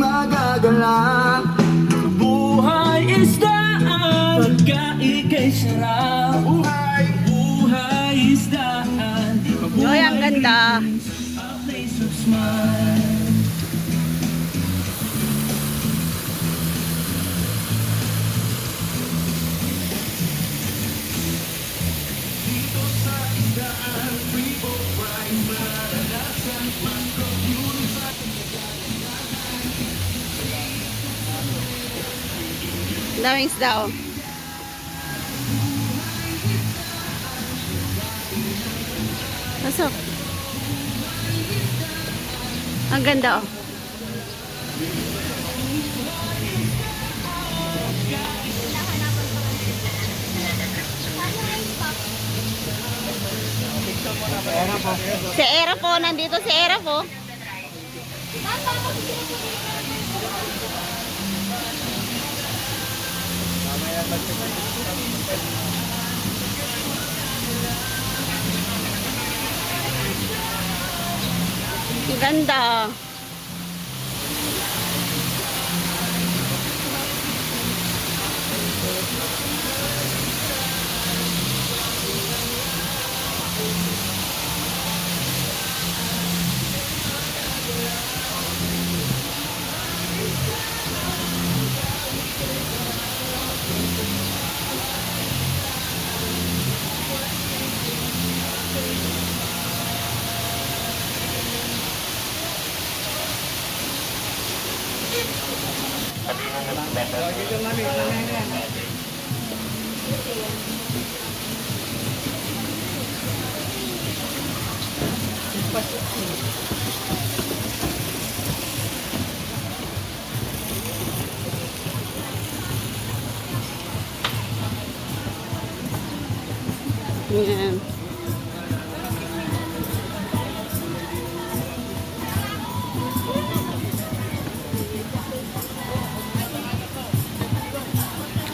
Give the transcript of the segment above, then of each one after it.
magagalang. Buhay isdaan, pagka ika'y sarap. Buhay isdaan, Ay, ang ganda. a place of smile. Daming isda, oh. Pasok. Ang ganda, oh. Si Era po, nandito si Era po. Ang ganda. Yan.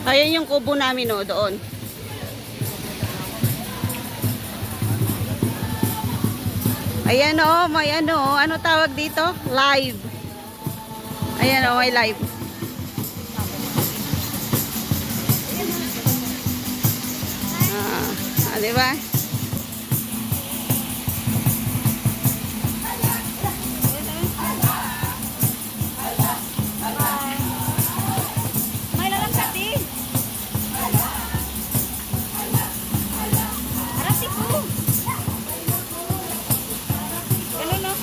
Ayan yung kubo namin, oh, doon. Ayan, oh, may ano tawag dito? Live. Ayan, oh, may live. Di ba? May lalang kati. Harap ko. Ano no?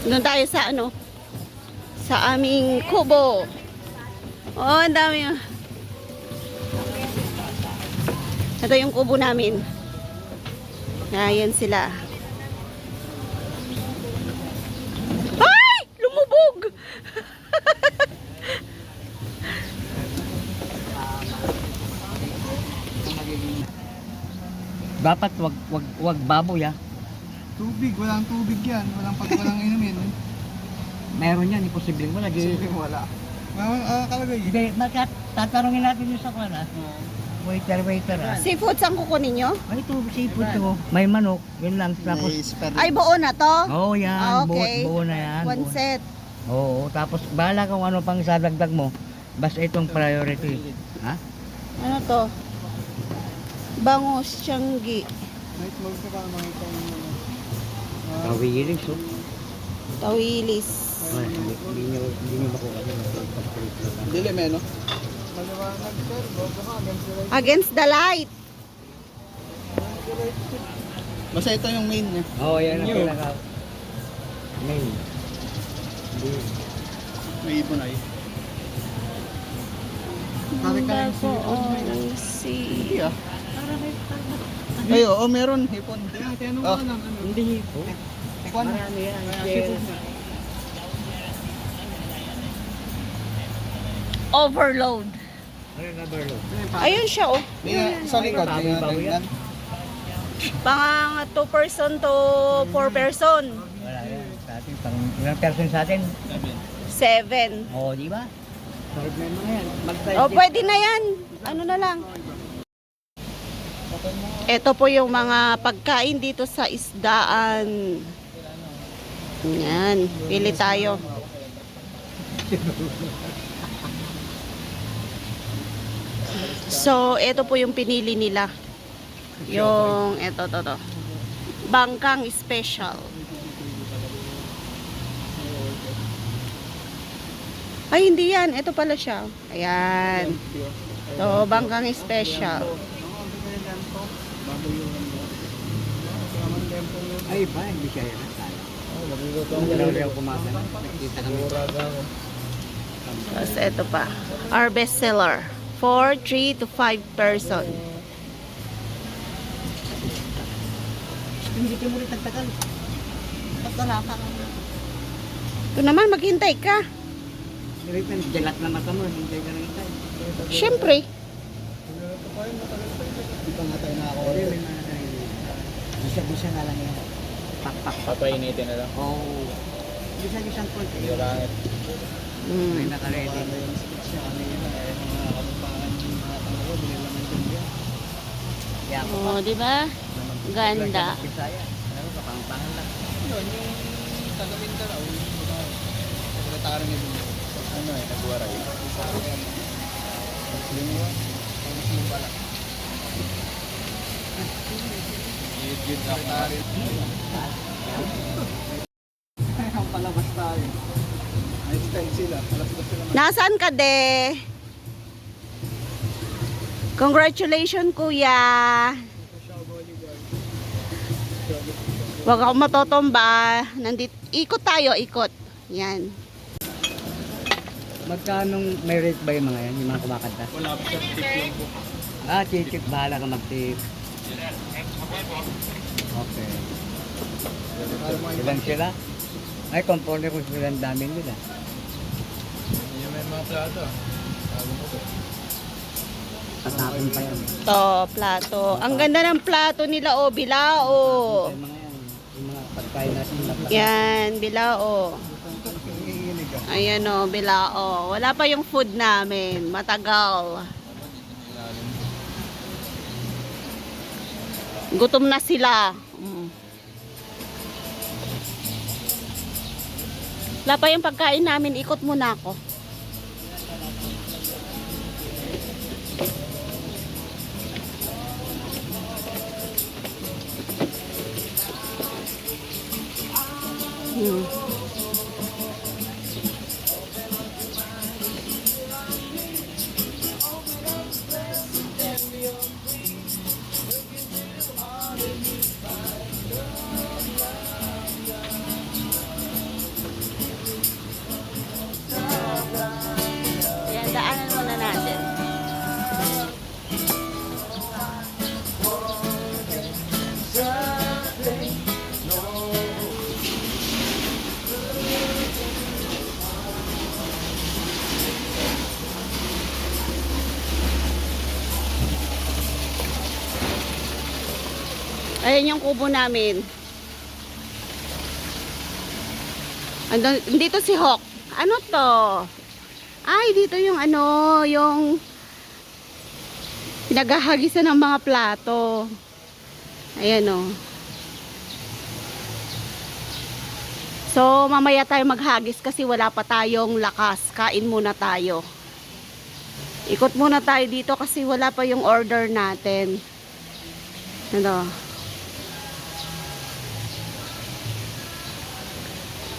Doon tayo sa ano? Sa aming kubo. Oh, ang dami. Ito yung kubo namin. Ayan sila. Ay! Lumubog! Dapat wag baboy ah. Tubig, walang tubig yan. Walang inumin. Meron yan, imposible wala. Tubig wala. Kalagay. Hindi, tatanungin natin yung sa kwan ah. Waiter ah. Seafood, saan kukunin nyo? Ay, ito, seafood to. May manok, yun lang. Tapos, Ay, buo na to? oh yan, Ah, okay. buo na yan. One buo. set. Oo, tapos bahala kung ano pang sadagdag mo. Basta itong priority. Ha? Ano to? Bangus, Tianggi. Night mode ka para makita yung Kawilis, oh. Tawilis. Ay, hindi nyo makuha yun. dilim eh, no? Maliwanag, sir. Bobo ka. Against the light. Basta ito yung main niya. Oo, yan ang pinaka... Main. May ipon ay. Tarik ka lang Bago Hindi ah. Ay, oo, meron. Hipon. Tinanong Oh. ko lang. Hindi po. Kwan. Marami yan. Share. overload. Ano na Berlo? Ayun siya oh. Sa likod. Bago yan. Pang 2 person to 4 person. Wala yan. Sa atin, pang ilang person sa atin? 7. Oo, di ba? Solve na yung mga yan. Mag-type Oh, pwede na yan. Ano na lang. Ito po yung mga pagkain dito sa isdaan. Yan, pili tayo. So, ito po yung pinili nila. Yung, ito, to. Bangkang special. Ay, hindi yan. Ito pala siya. Ayan. So, bangkang special. Ay, ba? Hindi siya yan. Hindi lang rin ako kumakan. Nakita kami. Tapos ito pa. Our best seller. For 3 to 5 person. Hindi ka mo rin tagtagal. Ito naman, maghintay ka. Niripan, jalat na mata mo. Hindi ka rin tayo. Siyempre. Hindi pa nga tayo nakakoril. Bisa-bisa na lang yan. Pak-pak. Papainitin na lang. Oo. Bisa-bisang konti. Yung langit. May Mm. nakaredy. Yeah. Oh, di ba? Ganda. Bisaya. Ano ka, pang-pangan lang. Yun, yung tagamin ka raw. Sekretary niya dun. Ano eh, nagwaray. Muslim yun. Ang Muslim pala. Yun ako. Ang palabas tayo. Next time sila. Palabas sila. Nasaan ka, de? Congratulations, kuya. Huwag ako matotomba. Nandito, ikot tayo, ikot. Yan. Magkanong may rate ba yung mga yan? Yung mga kumakanta? Wala pa siya, tip lang po. Ah, tip. Bahala ka mag-tip. Okay. Ilan sila? Ay, component kung sila ang dami nila. Yung may mga plato. Sabi mo to. Tatapon pa yan. To, plato. Ang ganda ng plato nila, oh, bilao. Yung mga yan. Yung mga pagkain natin. Yan, bilao. Ayan o, bilao. Wala pa yung food namin. Matagal. Gutom na sila. Wala pa yung pagkain namin. Ikot muna ako. Ayan, daanan muna natin. Ayan yung kubo namin. Andun, dito si Hawk. Ano to? Ay, dito yung ano, yung Pinaghahagisan ng mga plato. Ayan o. So, mamaya tayo maghagis kasi wala pa tayong lakas. Kain muna tayo. Ikot muna tayo dito kasi wala pa yung order natin. Ano?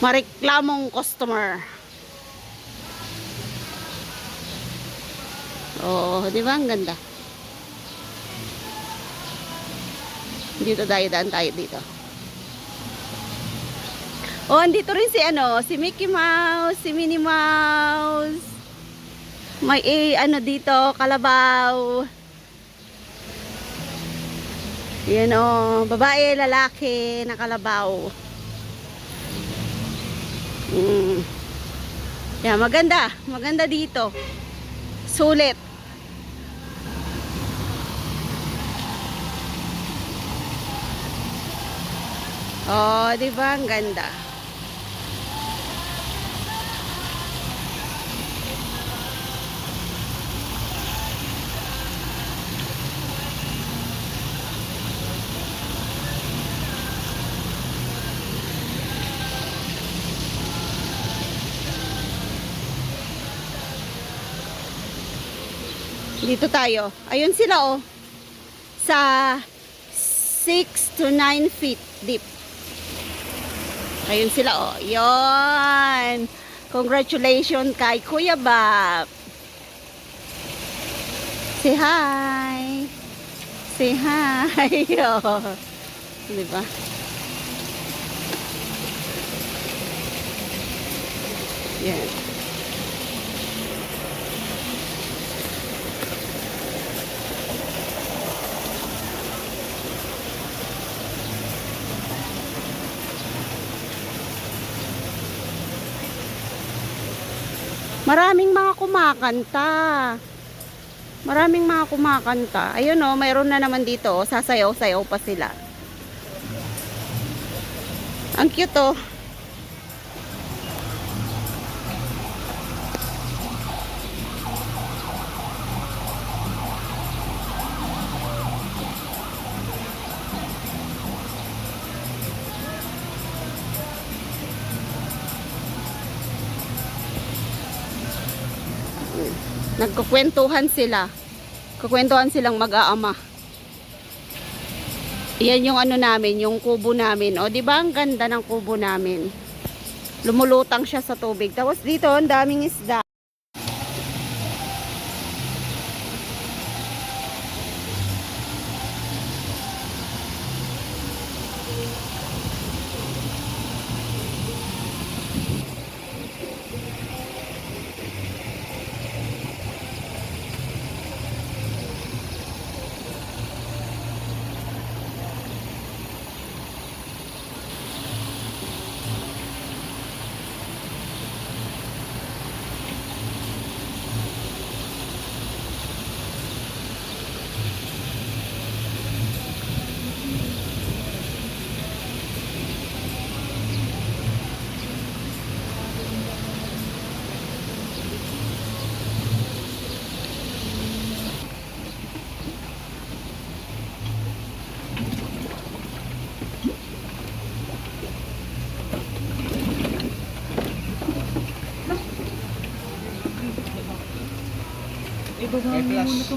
Mareklamong customer. Oo, di ba? Ang ganda. Dito tayo, daan tayo dito. Oh, andito rin si si Mickey Mouse, si Minnie Mouse. May ano dito, kalabaw. Yan babae, lalaki, na kalabaw. Yan, maganda. Maganda dito. Sulit. Oh, di ba? Ang ganda. Dito tayo. Ayun sila sa 6 to 9 feet deep. Ayun sila Yon. Congratulations kay Kuya Bob. Say hi. Say hi. Diba? Yan. Maraming mga kumakanta. Maraming mga kumakanta. Ayun mayroon na naman dito. Sasayaw-sayaw pa sila. Ang cute Nagkukwentuhan sila. Kukwentuhan silang mag-aama. Yan yung namin, yung kubo namin. O, di ba ang ganda ng kubo namin? Lumulutang siya sa tubig. Tapos dito, ang daming isda. May flash.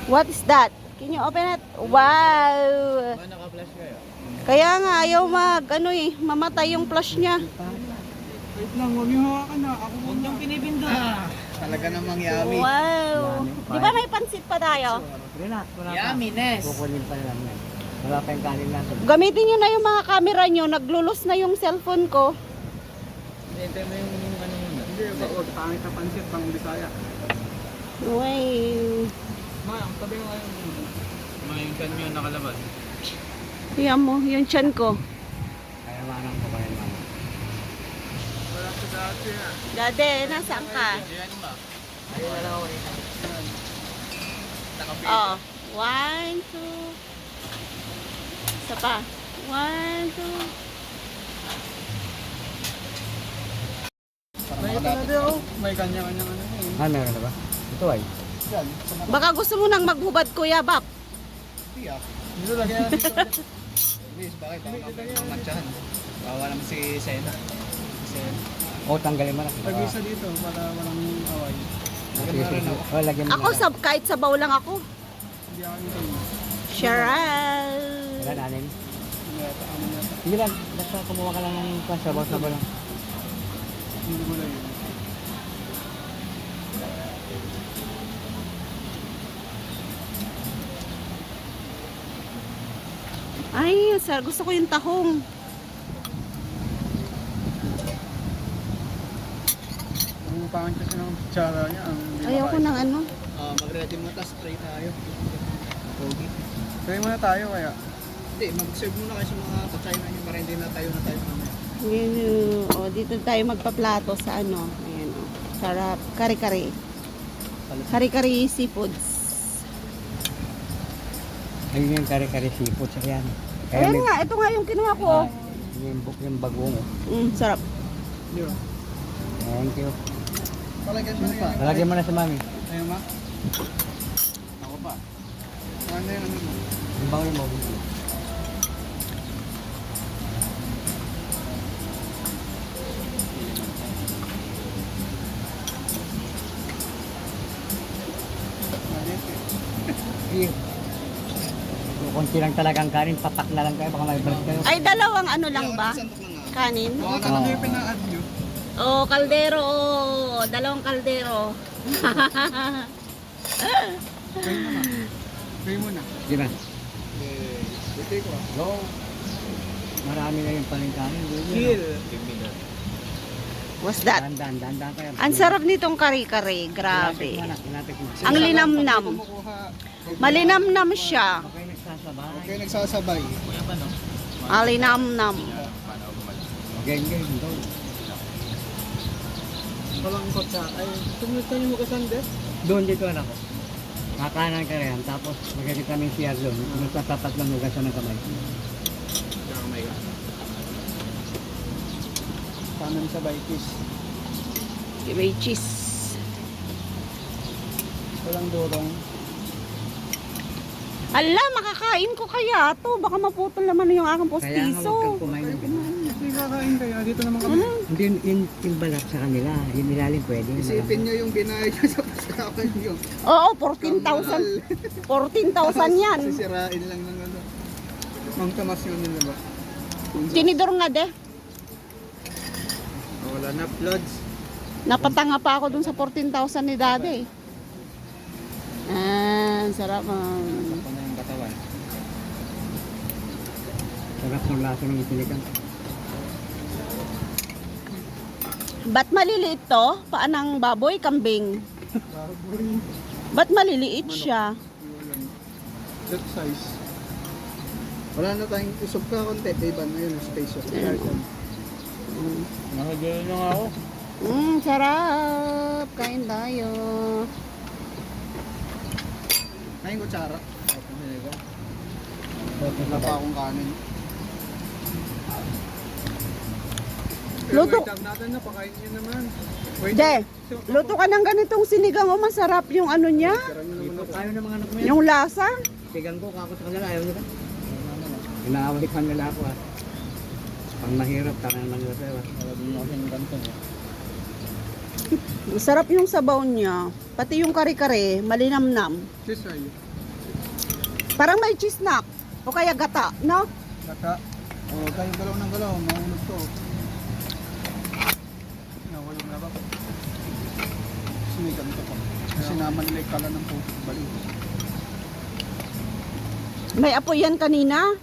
What is that? Can you open it? Wow! Naka-flash kayo? Kaya nga, ayaw mamatay yung flash niya. Wait lang, huwag yung hawakan na. Ako huwag niyong pinipindot. Talaga namang yummy. Wow! Di ba may pansit pa tayo? Relax, wala pa. Yumminess. Kukunin pa lang yan. Wala pa yung kanin natin. Gamitin nyo na yung mga camera nyo. Naglulos na yung cellphone ko. Hintay mo yung ano muna. Hindi, pangit na pansit, pang Bisaya. Wow! Ma, ang tabi nga yung... Mga yung chan nyo nakalabas. Yan mo, yung chan ko. Kaya manang ko, kaya manang. Wala sa dati Dade, nasaan ka? Yan ba? Ayun na lang ako rin. Nakapit. Oh. 1, 2. Isa pa. 1, 2. May ito na daw. May kanya-kanyang ano yun. Meron na ba? Ito ay. Yan, sa mga Baka gusto mo nang maghubad, Kuya Bap. tiyak. Dito lagyan natin ito. Please, bakit? Baka mamatsahan. Bawa naman si Sena. Si Sena. O, tanggalin mo na. Pag-isa dito para walang away. Sige, sige. O, lagyan mo Ako, na. kahit sabaw lang ako. Hindi ako nito. Cheryl. Wala, nanin. Hindi ata, ano yata. Sige lang, basta kumuha ka lang ng sabaw-sabaw lang. Hindi ko lang yun. Ay, sir, gusto ko yung tahong. Ang pangit kasi ng kutsara niya. Ayoko ng ano. Mag-ready mo, tapos try tayo. Pogi. Try muna tayo kaya. Hindi, mag-serve muna kayo sa mga ka-China niyo para hindi na tayo mamaya. Yun, o, dito tayo magpaplato sa ano. Ayan, o. Sarap. Kari-kari. Kari-kari seafoods. Ayun yung kare-kare seafood sa yan. Ayan nga, ito nga yung kinuha ko. Ah, yung bagong. Sarap. Di ba? Thank you. Palagyan mo na yan. Palagyan mo na sa mami. Ayaw ma? Ako pa. Ano yung ano mo? Yung bango mo. Iyo. Kunti lang talagang kanin, papak na lang kayo, baka may balik kayo. Ay, dalawang ano lang ba? Kanin? Baka ka na yung pina-add nyo. Oh, kaldero. Oh, dalawang kaldero. Try mo na. Try mo na. Di ba? Ito ko. Go. Marami na yung paling kanin. Kill. What's that? Dandan kayo. Ang sarap nitong kari-kari. Grabe. Inapit mo. Ang linamnam. Malinamnam siya. Okay, nagsasabay. Okay, nagsasabay. Malinamnam. Gang, go. Walang kotsa. Ay, tumutan yung mga sande. Doon dito anak ko. Kakanan ka rin. Tapos magalit kami siya doon. Magtatapat lang hugasan ng kamay. Kanan sa bikis. May cheese. Walang durong. Ala, makakain ko kaya to. Baka maputol naman yung aking Kaya nga huwag postiso. kang kumain ng ganun. Hindi kakain kaya. Dito naman kami. Hindi yung balat sa kanila. Yung ilalim pwede. yung Isipin nyo yung binayad nyo sa paskapan nyo. Oo, 14,000. 14,000 yan. Sisirain lang ng ano. Mang tamas yun nila ba? Tinidor nga de. Wala na floods. Napatanga pa ako dun sa 14,000 ni Daddy. Ah, sarap. Ako na yung katawan. Sarap ng lasa ng itilikan. Ba't maliliit to? Paanang baboy, kambing? Baboy. Ba't maliliit siya? That size. Wala na tayong usog ka konti. Iban na yun. Space yun. Nakagano na nga ako. Sarap. Kain tayo. Kain ko tsara. Wala pa akong kanin. Luto. Wait, natin na. Pakain nyo naman. Wait. De, luto ka ng ganitong sinigang. O, masarap yung ano niya. Dito tayo ng mga anak mo yan. Yung lasa. Tigang ko, kako sa kanila. Ayaw nila. Inaaway pa nila ako ah. Pang mahirap, tangan naman nila sa'yo ah. Wala din ako yung ganito. Masarap yung sabaw niya. Pati yung kare-kare, malinamnam. Cheese ay. Parang may cheese na. O kaya gata, no? Gata. O, tayo galaw ng galaw. Mahulog to. Nawalong na ba? Sinigang to pa. Kasi naman nila yung kala ng po. Balik. May apoy yan kanina.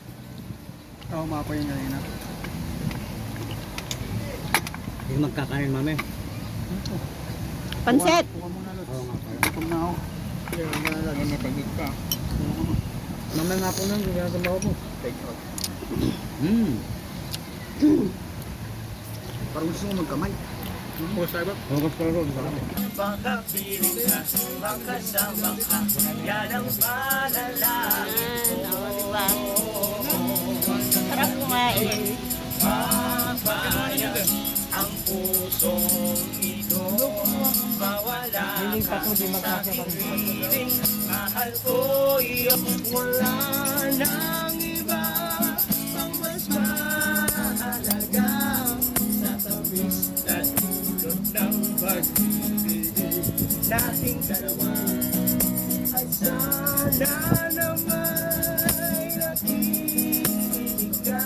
Oo, mapo yung kanina. Hindi magkakanin mami. Pansit. Kuha muna lots. Oo nga pala. Gutom na ako. Yeah, wala na. Napagod ka. Mamaya nga po nang, hindi na trabaho po. Take out. Parang gusto ko magkamay. Post tayo ba? Focus ka ron. Diba? Sarap kumain. Hindi pa ako, di magkasya pa rin. Mahal ko iyong wala nang iba pang mas mahalaga sa tamis na dulot ng pag-ibig nating dalawa. At sana naman nakikinig ka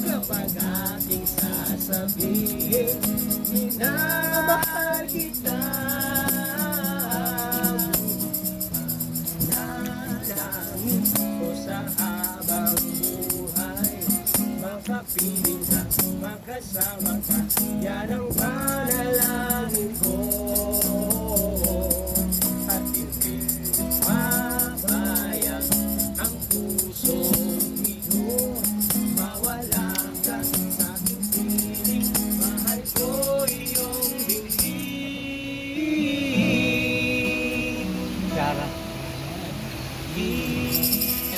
kapag aking sasabihin minahal kita. Nalangin ko sa habang buhay makapiling ka, makasama ka, yan ang panalangin ko. At hindi papayag ang pusong ito mawala ka sa aking piling. Mahal ko iyong dinggin. Sara.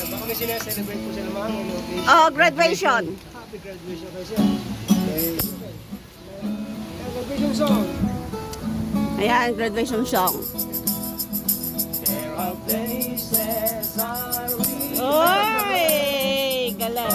Baka may sinaselebrate po sila mga ano, Oh, graduation. happy graduation kasi. Okay. Graduation song. Ayan, graduation song. There are places I reach. Oy! Galing.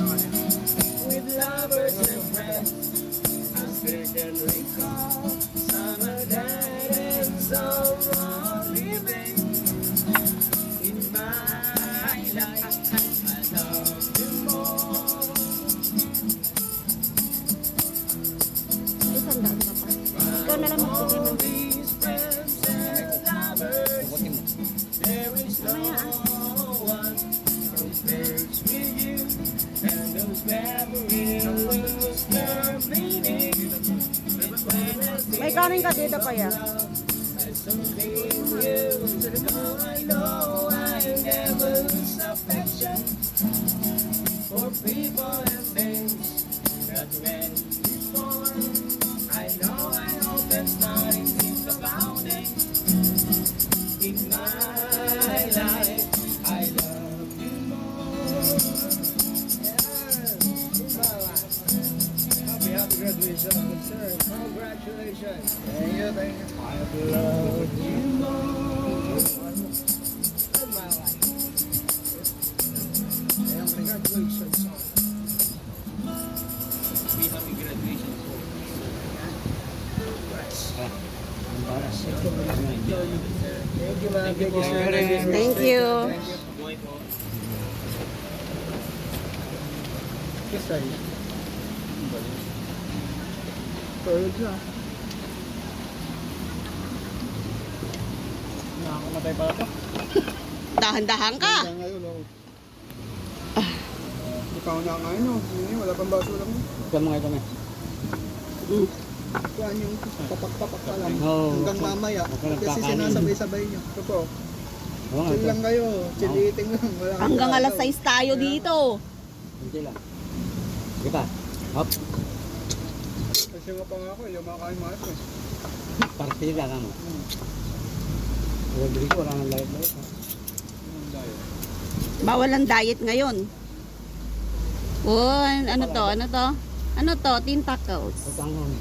With lovers and friends, I still can recall summer night and summer living in my life. I love you more. Ikaw na lang magbigay ng These friends and lovers, there is no one compares with you, and those memories lose their meaning. May kanin ka dito kaya? I know I never lose affection for people and things that went before. I know I hope there's nothing to think about it. In my life, I love you more. Yeah. Happy graduation, good sir. Congratulations. Thank you, thank you. I love you more. In my life. Ayan, graduation song. Happy graduation. Embarrassing. Thank you, ma'am. Thank you, sir. Thank you. Kiss tayo. Third na. Nakakamatay pala to. Dahan-dahan ka. Kaya ngayon, oh. Ikaw na ngayon, oh. Hindi, wala pang basura mo. Ikaw mga ito na. Mm. Yan yung papak-papak pa lang. Oo. Hanggang mamaya. Huwag ka Kasi nagkakanin. sinasabay-sabay nyo. Totoo. Oo nga Chill ito. lang kayo. Chill eating lang. Wala kang Hanggang alas galaw. 6 tayo dito. Hindi lang. Sige pa. Hop. Kasi nga pa nga ako, yung makakain mga ito. Partida ka mo. Rodrigo, wala nang light-light. ha? Bawal ang diet ngayon. Oh, ano to? Ano to? Ano to? Tentacles. Utangon.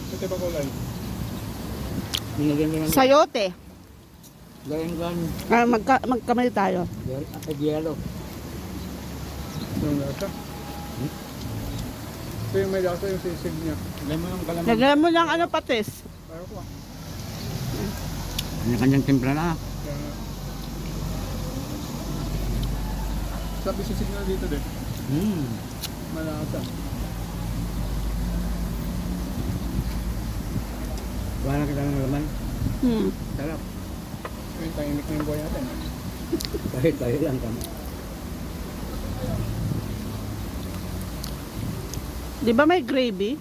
Ito ba kulay? Nilagyan mo lang. Sayote. Gawin ko ang Magkamali tayo. yellow. Yung lasa. Ito yung may lasa yung sisig niya. Lagyan mo lang ano patis. Ayaw ko ah. Kanya-kanyang timpla na. Kaya... Sabi sisig na dito din. Malasa. Wala kita ng laman. Sarap. Yung tahimik na yung buhay natin. Kahit tayo lang kami. Di ba may gravy?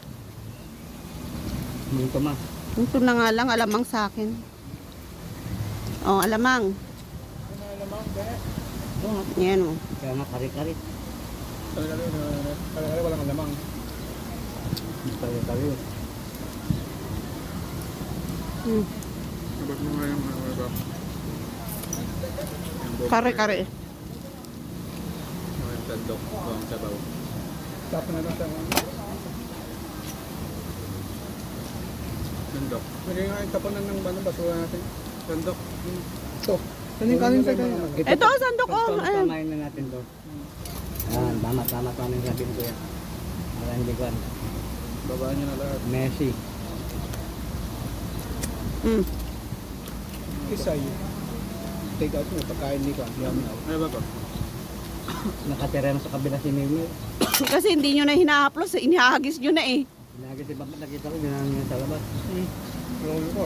Dito ma. Ito na nga lang, alamang sa akin. Oh, alamang. Oo. Yan oh. Kaya nga kari-kari. Talaga walang alamang. Tayo. Hmm. Abot mo nga yung ano ba? Kare-kare. Yung sandok. Ang sabaw. Tapos na lang sa Sandok. Lagay nga yung tapunan ng basura natin. Sandok. Ito. Saan yung kanin sa ganyan? Ito, sandok ko. Ayun. Tamayin na natin to. Yan, tama yung sabihin ko yan. Para hindi ko ano. Babaan nyo na lahat. Messi. Hmm. Isa yun. Take out mo, pagkain ni Kwan. Yummy out. Ano ba to? Nakatira na sa kabila si Mimi. Kasi hindi nyo na hinahaplos, inihagis nyo na eh. Lagi si Papa nakita ko, ginanong niya sa labas. Lolo ko.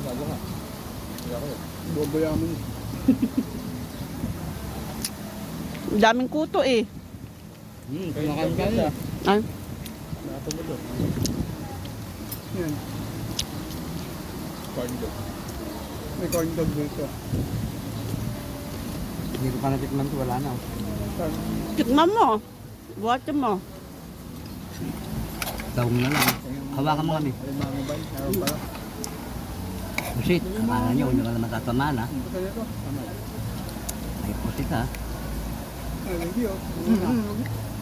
Bago ka. Boboyaman. Ang daming kuto eh. Kumakain ka na. Ay, Nato mo doon. Yan. Corn dog. May corn dog dito. Hindi ko pa natikman ko, wala na. tikman mo. Buhatin mo. Daong na lang. Hawakan mo kami. Alimango ba? Meron pala. Pusit. Akala niyo, huwag nyo ka naman tatamaan ha. Saan ito? Tama. Ay, pusit ha. Ay, hindi oh.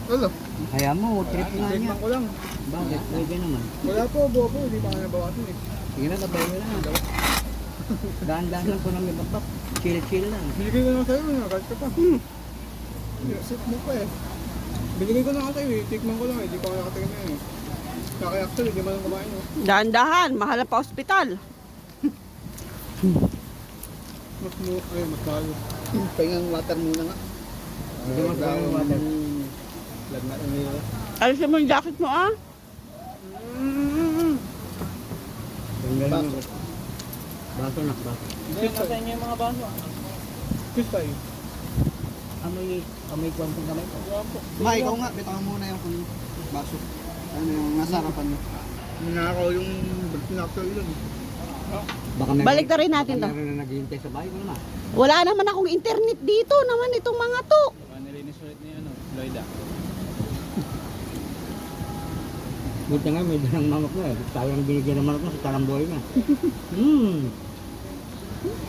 Lolo. Kaya mo, trip nga niya. Tikman ko lang. Bakit? Pwede naman. Wala po, buo po. Hindi pa nga nabawasan eh. Sige na, tabayin mo na. Dahan-dahan lang po namin bakbak. Chill-chill lang. Binigay ko naman sa'yo. Nakakat ka pa. Sip mo pa eh. Binigay ko na ako sa'yo eh. Tikman ko lang eh. Hindi pa ako nakatingin na eh. Kaya actually, hindi man lang kumain oh. Dahan-dahan, mahal pa ospital. Mas mahal. Pahingang water muna nga. Hindi mo sa yung water. Lagnat ang nila. Alisin mo yung jacket mo ah. Tanggalin mo. Baso na, baso. Hindi, nasa inyo yung mga baso. Kiss tayo. Amoy kwantong kamay ko. Ma, ikaw nga. Bitawan muna yung baso. Ano yung nasa harapan mo. Nanakaw yung pinakto yun. Baka Balik na rin natin to. Baka meron na naghihintay sa bahay ko naman. Wala naman akong internet dito naman itong mga to. Nilinis ulit ni ano, Lloyda. Buti nga, may dalang manok na eh. Sayang binigyan ng manok na sa talamboy na.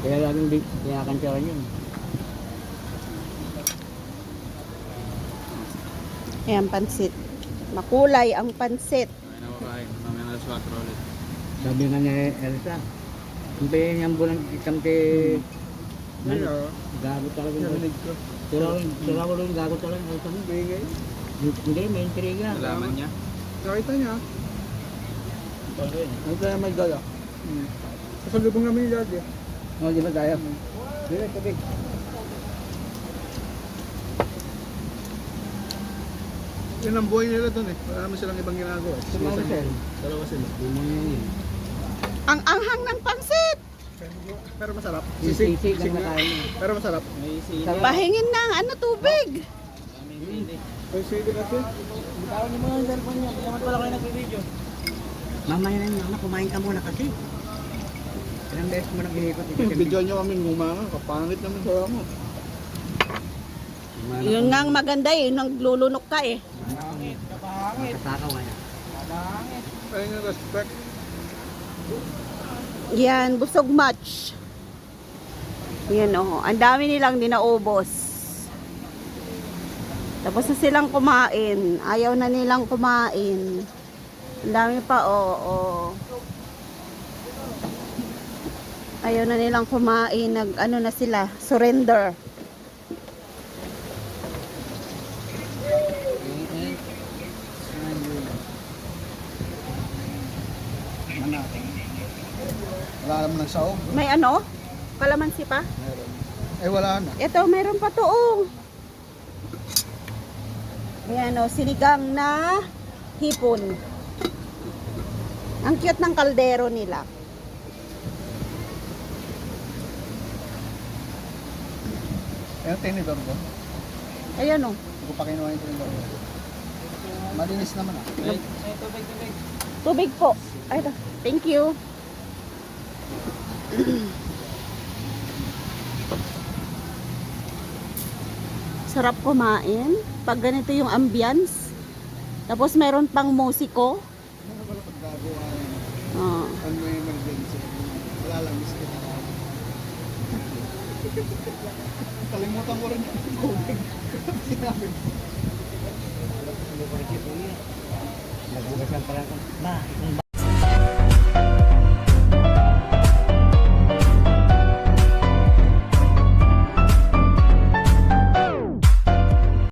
Kaya laging kaya kantsaran yun. Ayan, pansit. Makulay ang pansit. May nakakain. Mamaya na alas 4 ulit. Sabi nga ni Elsa, hintayin niyang bulang ikam kay... Gago talaga. Narinig ko. Sila ko rin gago talaga. Elsa mo. Bingay. Hindi, may intriga. Nalaman niya. Nakita niya. Nakita niya may gala. Kasalubong namin yung yard eh. O, di ba tayo? Dili, tubig. Yun ang buhay nila doon eh. Wala naman silang ibang ginagawa. Sa Maricel. Dalawa sila. Di mo niya yun. Ang anghang ng pansit. Pero masarap. Sisig lang na tayo. Pero masarap. May sili. Pahingin ng ano, tubig. Daming sili. May sili kasi. Bitawan niyo muna yung cellphone niyo. Hindi naman pala kayo nag-video. Mamaya na yun, anak, kumain ka muna kasi. Ilang beses mo nang inikot. Video nyo kami ngumanga. Kapangit naman sa mo. Yun nga ang maganda eh, naglulunok ka eh. Kasakaw nga. Ayun yung respect. Yan, busog match. Yan oh, ang dami nilang dinaubos. Tapos na silang kumain. Ayaw na nilang kumain. Ang dami pa, oo. Ayaw na nilang kumain. Ano na sila, surrender. Wala naman ng saog. May ano? Kalamansi pa? Eh wala na. Ito, meron pa to oh. Ayan oh, sinigang na hipon. Ang cute ng kaldero nila. Ayun, tinidor ko. Ayan oh. Hindi ko pa kinuha yung tinidor ko. Malinis naman ah. Tubig po. Ay, ito. Thank you. Sarap kumain. Pag ganito yung ambience. Tapos meron pang musiko. pagkabuhay. Oo. Pag may emergency. Wala lang, miss kita. Kalimutan ko rin yung tubig. Sinabi ko. Nagbugasan pa lang. Ba,